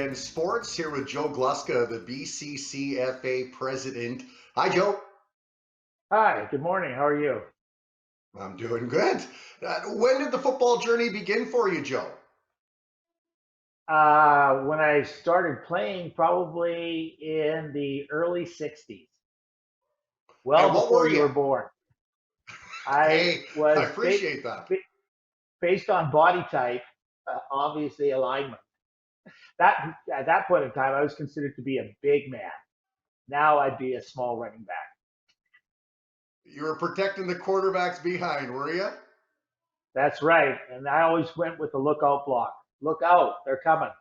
and Sports here with Joe Gluska, the BCCFA president. Hi, Joe. Hi, good morning. How are you? I'm doing good. When did the football journey begin for you, Joe? When I started playing, probably in the early 60s, And well what before were you you? were born. I Hey, I was appreciate that. ba- based on body type, obviously alignment. That At that point in time, I was considered to be a big man. Now I'd be a small running back. You were protecting the quarterbacks behind, were you? That's right. And I always went with the lookout block. Look out, they're coming.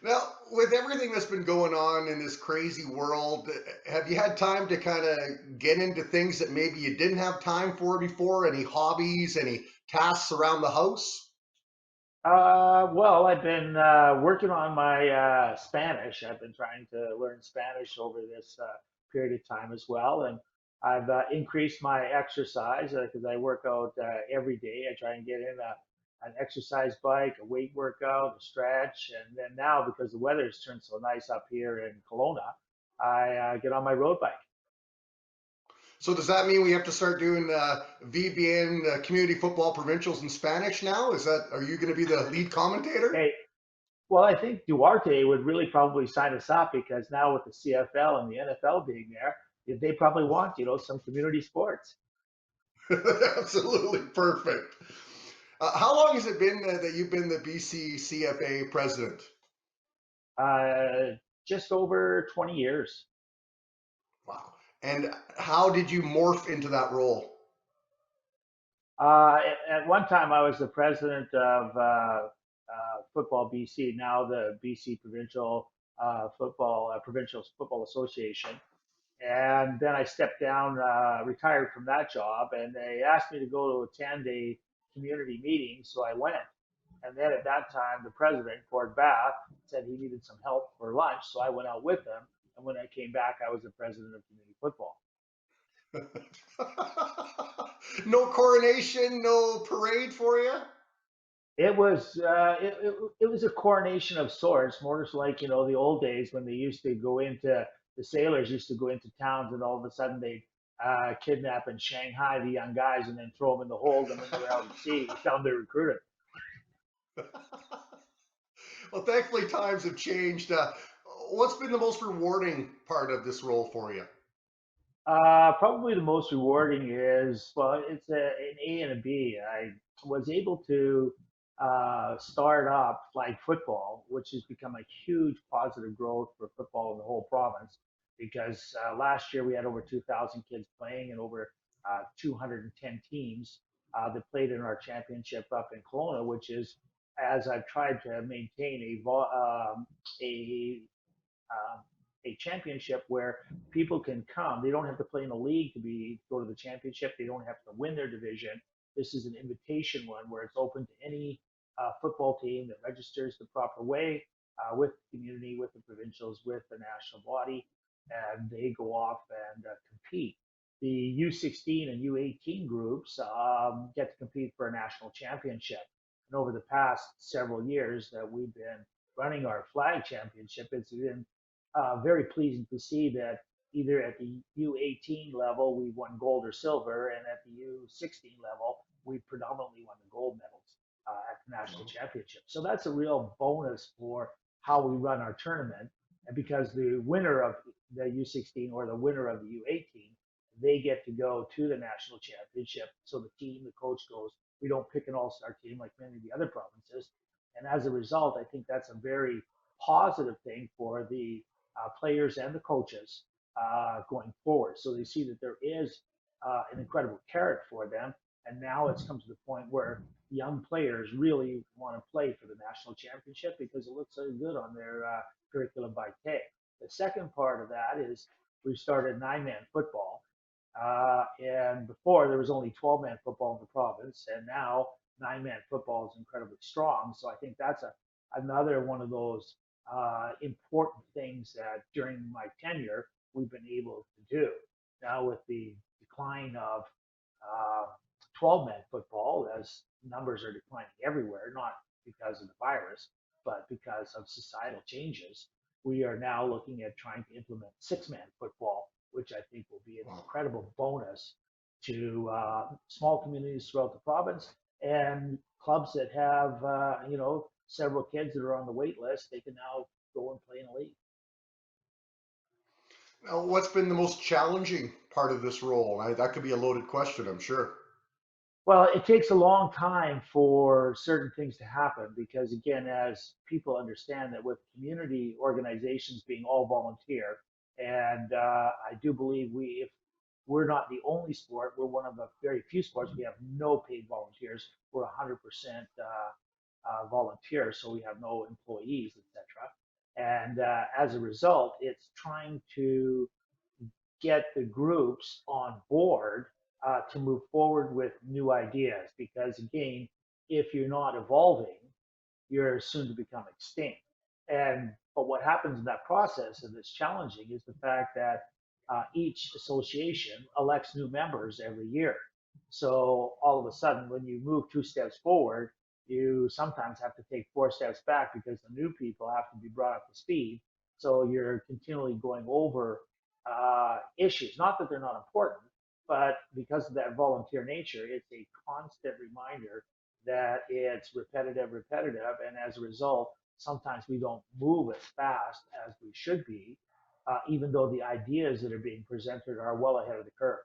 Now, with everything that's been going on in this crazy world, have you had time to kind of get into things that maybe you didn't have time for before? Any hobbies, any tasks around the house? Well, I've been working on my Spanish. I've been trying to learn Spanish over this period of time as well, and I've increased my exercise because I work out every day. I try and get in an exercise bike, a weight workout, a stretch, and then now because the weather has turned so nice up here in Kelowna, I get on my road bike. So does that mean we have to start doing VBN community football provincials in Spanish now? Are you going to be the lead commentator? Hey, well, I think Duarte would really probably sign us up because now with the CFL and the NFL being there, they probably want, some community sports. Absolutely perfect. How long has it been that you've been the BC CFA president? Uh, just over 20 years. Wow. And how did you morph into that role? At one time, I was the president of Football BC, now the BC Provincial Football Association. And then I stepped down, retired from that job, and they asked me to go to attend a community meeting, so I went. And then at that time, the president, Gord Bath, said he needed some help for lunch, so I went out with him. And when I came back, I was the president of community football. No coronation, no parade for you? It was a coronation of sorts, more just like the old days when they used to go into the sailors used to go into towns and all of a sudden they kidnap and Shanghai the young guys and then throw them in the hold, and when they were out at sea, tell them they recruited. Well, thankfully times have changed. What's been the most rewarding part of this role for you? Probably the most rewarding is, well, it's an A and a B. I was able to start up flag football, which has become a huge positive growth for football in the whole province. Because last year we had over 2,000 kids playing and over 210 teams that played in our championship up in Kelowna, which is, as I've tried to maintain a um, a championship where people can come. They don't have to play in a league to go to the championship. They don't have to win their division. This is an invitation one where it's open to any football team that registers the proper way with the community, with the provincials, with the national body, and they go off and compete. The U16 and U18 groups get to compete for a national championship. And over the past several years that we've been running our flag championship, it's been very pleasing to see that either at the U18 level we won gold or silver, and at the U16 level we predominantly won the gold medals at the national championship. So that's a real bonus for how we run our tournament, and because the winner of the U16 or the winner of the U18, they get to go to the national championship. So the coach goes. We don't pick an all-star team like many of the other provinces, and as a result, I think that's a very positive thing for the players and the coaches going forward. So they see that there is an incredible carrot for them. And now it's come to the point where young players really want to play for the national championship because it looks so good on their curriculum vitae. The second part of that is we've started nine-man football. And before there was only 12-man football in the province, and now nine-man football is incredibly strong. So I think that's another one of those important things that during my tenure we've been able to do. Now with the decline of uh, 12-man football, as numbers are declining everywhere, not because of the virus, but because of societal changes, we are now looking at trying to implement six-man football, which I think will be an Wow. incredible bonus to small communities throughout the province and clubs that have several kids that are on the wait list. They can now go and play in a league. Now, what's been the most challenging part of this role? That could be a loaded question, I'm sure. Well, it takes a long time for certain things to happen because, again, as people understand that with community organizations being all volunteer, and I do believe if we're not the only sport, we're one of the very few sports we have no paid volunteers. We're 100% volunteers, so we have no employees, etc. And as a result, it's trying to get the groups on board to move forward with new ideas. Because again, if you're not evolving, you're soon to become extinct. And but what happens in that process, and it's challenging, is the fact that each association elects new members every year. So all of a sudden, when you move two steps forward, you sometimes have to take four steps back because the new people have to be brought up to speed. So you're continually going over issues. Not that they're not important, but because of that volunteer nature, it's a constant reminder that it's repetitive, repetitive, and as a result, sometimes we don't move as fast as we should be, even though the ideas that are being presented are well ahead of the curve.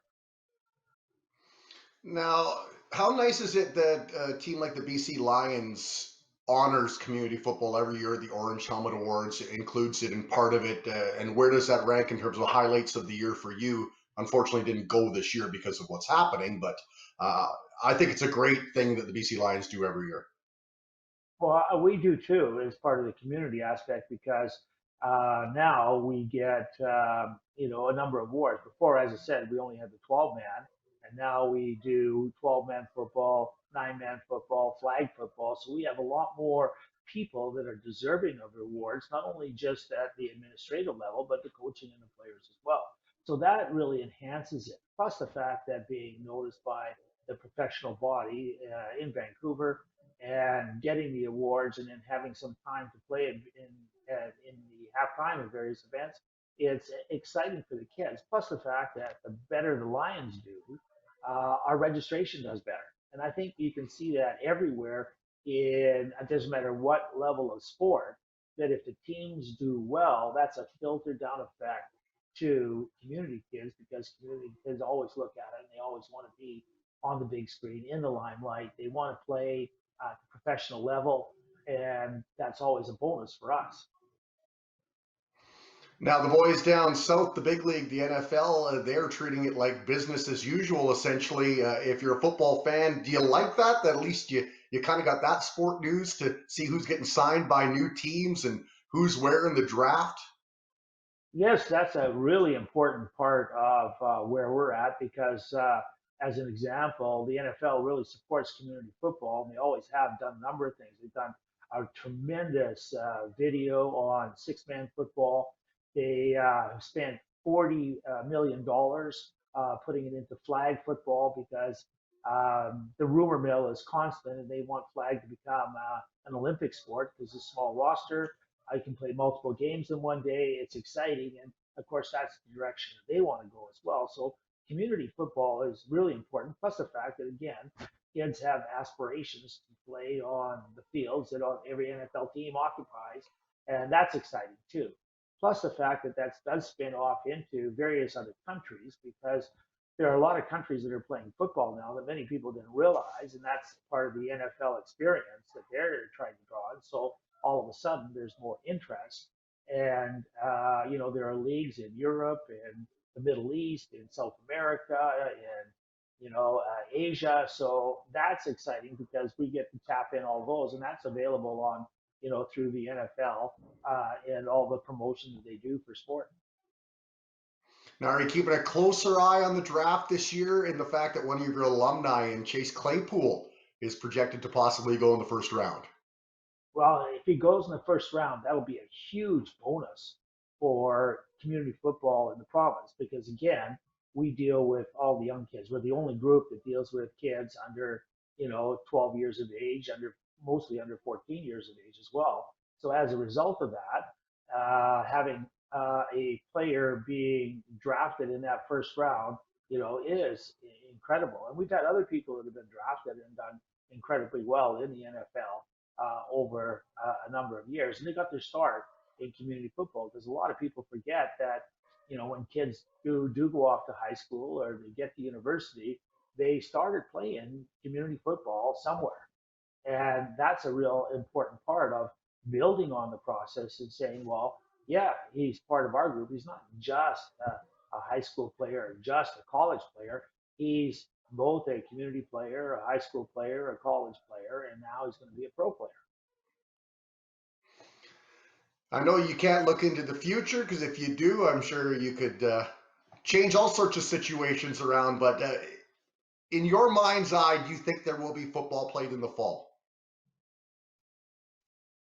Now, how nice is it that a team like the BC Lions honors community football every year? The Orange Helmet Awards includes it in part of it. And where does that rank in terms of highlights of the year for you? Unfortunately, didn't go this year because of what's happening, but uh, I think it's a great thing that the BC Lions do every year. Well, we do too, as part of the community aspect, because now we get a number of awards. Before, as I said, we only had the 12-man, and now we do 12-man football, 9-man football, flag football. So we have a lot more people that are deserving of awards, not only just at the administrative level, but the coaching and the players as well. So that really enhances it. Plus the fact that being noticed by the professional body in Vancouver and getting the awards and then having some time to play in the halftime of various events, it's exciting for the kids. Plus the fact that the better the Lions do, our registration does better. And I think you can see that everywhere in it doesn't matter what level of sport, that if the teams do well, that's a filter down effect to community kids because community kids always look at it and they always want to be on the big screen in the limelight. They want to play at the professional level, and that's always a bonus for us. Now, the boys down south, the big league, the NFL, they're treating it like business as usual, essentially. If you're a football fan, do you like that? That at least you kind of got that sport news to see who's getting signed by new teams and who's where in the draft? Yes, that's a really important part of where we're at because, as an example, the NFL really supports community football, and they always have done a number of things. They've done a tremendous video on six-man football. They spent $40 million putting it into flag football because the rumor mill is constant, and they want flag to become an Olympic sport because it's a small roster. I can play multiple games in one day. It's exciting. And of course, that's the direction that they want to go as well. So community football is really important. Plus the fact that, again, kids have aspirations to play on the fields that every NFL team occupies. And that's exciting too. Plus the fact that that does spin off into various other countries because there are a lot of countries that are playing football now that many people didn't realize, and that's part of the NFL experience that they're trying to draw. And so all of a sudden there's more interest. And, there are leagues in Europe and the Middle East, in South America, and, Asia. So that's exciting because we get to tap in all those, and that's available on, through the NFL and all the promotion that they do for sport. Now, are you keeping a closer eye on the draft this year in the fact that one of your alumni in Chase Claypool is projected to possibly go in the first round? Well, if he goes in the first round, that would be a huge bonus for community football in the province because, again, we deal with all the young kids. We're the only group that deals with kids under, 12 years of age, under mostly under 14 years of age as well. So as a result of that, having a player being drafted in that first round, is incredible. And we've had other people that have been drafted and done incredibly well in the NFL over a number of years, and they got their start in community football because a lot of people forget that when kids do go off to high school or they get to university, they started playing community football somewhere. And that's a real important part of building on the process and saying, well, yeah, he's part of our group. He's not just a high school player or just a college player. He's both a community player, a high school player, a college player, and now he's going to be a pro player. I know you can't look into the future because if you do, I'm sure you could change all sorts of situations around. But in your mind's eye, do you think there will be football played in the fall?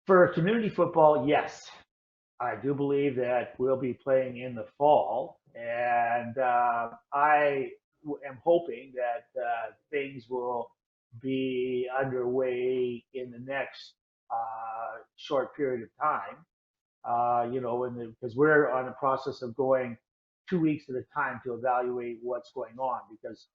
For community football, yes. I do believe that we'll be playing in the fall, and am hoping that things will be underway in the next short period of time. Because we're on a process of going 2 weeks at a time to evaluate what's going on, because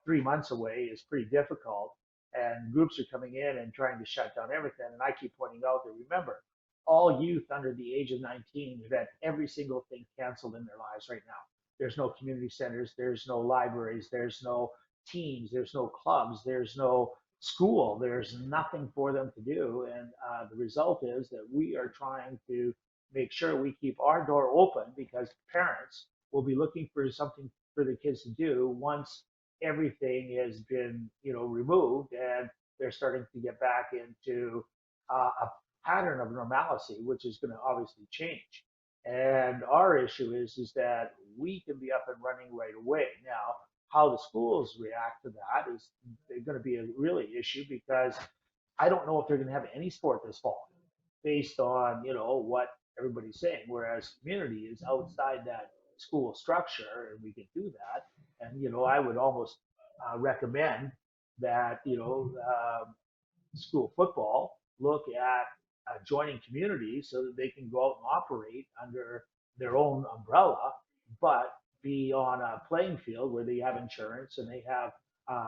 3 months away is pretty difficult, and groups are coming in and trying to shut down everything. And I keep pointing out that, remember, all youth under the age of 19 have had every single thing canceled in their lives right now. There's no community centers, there's no libraries, there's no teams, there's no clubs, there's no school, there's nothing for them to do. And the result is that we are trying to make sure we keep our door open, because parents will be looking for something for the kids to do once everything has been removed, and they're starting to get back into a pattern of normalcy, which is going to obviously change. And our issue is that we can be up and running right away. Now, how the schools react to that is going to be a really issue, because I don't know if they're going to have any sport this fall based on what everybody's saying. Whereas community is outside that school structure, and we can do that. And I would almost recommend that school football look at joining communities so that they can go out and operate under their own umbrella, but be on a playing field where they have insurance and they have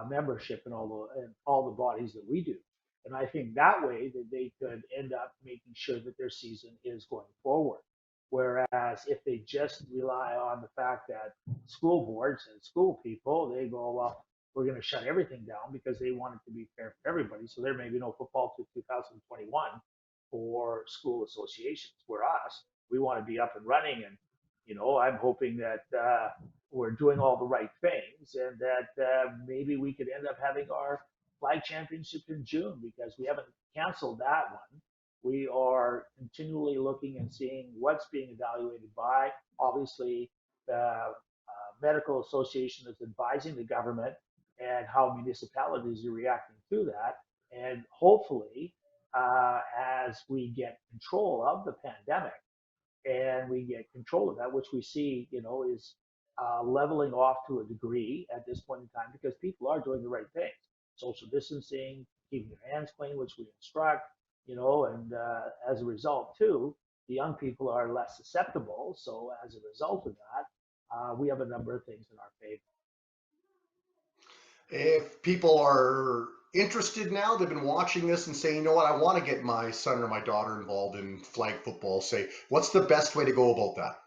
membership in all the bodies that we do. And I think that way that they could end up making sure that their season is going forward. Whereas if they just rely on the fact that school boards and school people, they go, well, we're going to shut everything down because they want it to be fair for everybody. So there may be no football to 2021 for school associations. Where us, we want to be up and running. And, I'm hoping that we're doing all the right things, and that maybe we could end up having our flag championship in June, because we haven't canceled that one. We are continually looking and seeing what's being evaluated by, obviously, the medical association that's advising the government, and how municipalities are reacting to that. And hopefully, as we get control of the pandemic and we get control of that, which we see, is leveling off to a degree at this point in time, because people are doing the right things. Social distancing, keeping your hands clean, which we instruct, and as a result, too, the young people are less susceptible. So as a result of that, we have a number of things in our favor. If people are interested now, they've been watching this and saying, you know what, I want to get my son or my daughter involved in flag football, say, what's the best way to go about that?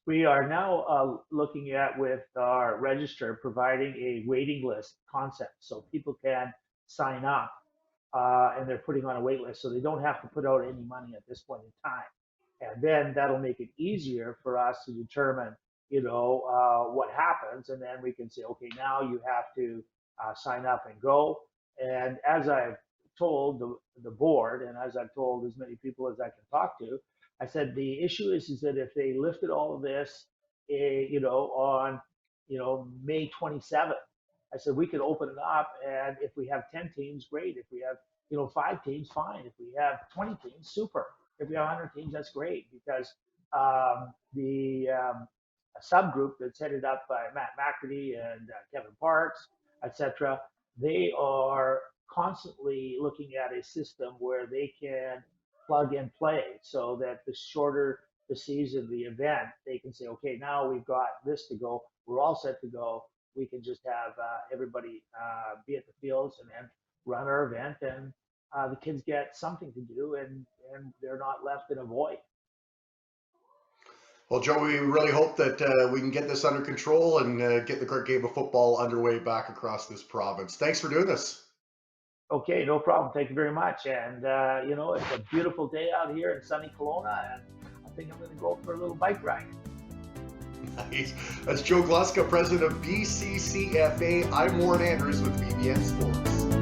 We are now looking at, with our register, providing a waiting list concept, so people can sign up, and they're putting on a wait list, so they don't have to put out any money at this point in time. And then that'll make it easier for us to determine, what happens, and then we can say, okay, now you have to sign up and go. And as I've told the board, and as I've told as many people as I can talk to, I said the issue is that if they lifted all of this, on May 27th, I said we could open it up, and if we have 10 teams, great. If we have 5 teams, fine. If we have 20 teams, super. If we have 100 teams, that's great, because the subgroup that's headed up by Matt McCurdy and Kevin Parks, etc., they are constantly looking at a system where they can plug and play, so that the shorter the season, the event, they can say, okay, now we've got this to go. We're all set to go. We can just have everybody be at the fields and then run our event, and the kids get something to do, and they're not left in a void. Well, Joe, we really hope that we can get this under control and get the great game of football underway back across this province. Thanks for doing this. Okay, no problem. Thank you very much. And it's a beautiful day out here in sunny Kelowna, and I think I'm going to go for a little bike ride. Nice. That's Joe Gluska, president of BCCFA. I'm Warren Andrews with BBN Sports.